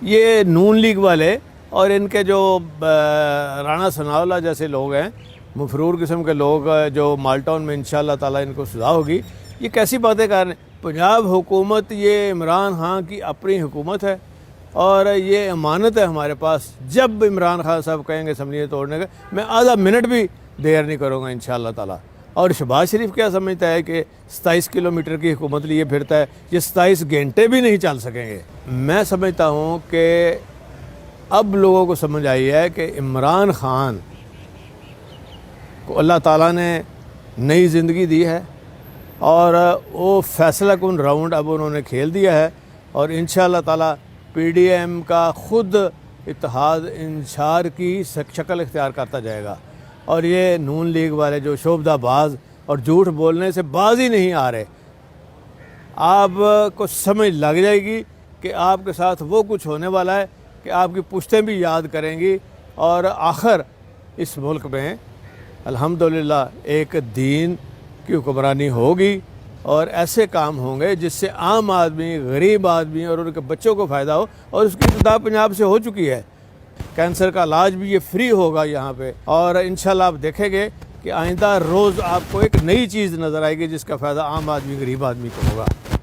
یہ نون لیگ والے اور ان کے جو رانا ثناءاللہ جیسے لوگ ہیں، مفرور قسم کے لوگ جو مالٹاؤن میں انشاءاللہ تعالیٰ ان کو سزا ہوگی، یہ کیسی باتیں کر رہے ہیں؟ پنجاب حکومت یہ عمران خان کی اپنی حکومت ہے اور یہ امانت ہے ہمارے پاس۔ جب عمران خان صاحب کہیں گے اسمبلی توڑنے کا، میں آدھا منٹ بھی دیر نہیں کروں گا انشاءاللہ تعالیٰ۔ اور شہباز شریف کیا سمجھتا ہے کہ 27 کلومیٹر کی حکومت لیے پھرتا ہے، یہ 27 گھنٹے بھی نہیں چل سکیں گے۔ میں سمجھتا ہوں کہ اب لوگوں کو سمجھ آئی ہے کہ عمران خان کو اللہ تعالیٰ نے نئی زندگی دی ہے اور وہ فیصلہ کن راؤنڈ اب انہوں نے کھیل دیا ہے، اور انشاءاللہ تعالیٰ پی ڈی ایم کا خود اتحاد انشار کی شکل اختیار کرتا جائے گا، اور یہ نون لیگ والے جو شعبدہ باز اور جھوٹ بولنے سے باز ہی نہیں آ رہے، آپ کو سمجھ لگ جائے گی کہ آپ کے ساتھ وہ کچھ ہونے والا ہے کہ آپ کی پشتیں بھی یاد کریں گی، اور آخر اس ملک میں الحمدللہ ایک دین کی حکمرانی ہوگی اور ایسے کام ہوں گے جس سے عام آدمی، غریب آدمی اور ان کے بچوں کو فائدہ ہو، اور اس کی ابتدا پنجاب سے ہو چکی ہے۔ کینسر کا علاج بھی یہ فری ہوگا یہاں پہ، اور انشاءاللہ آپ دیکھیں گے کہ آئندہ روز آپ کو ایک نئی چیز نظر آئے گی جس کا فائدہ عام آدمی، غریب آدمی کو ہوگا۔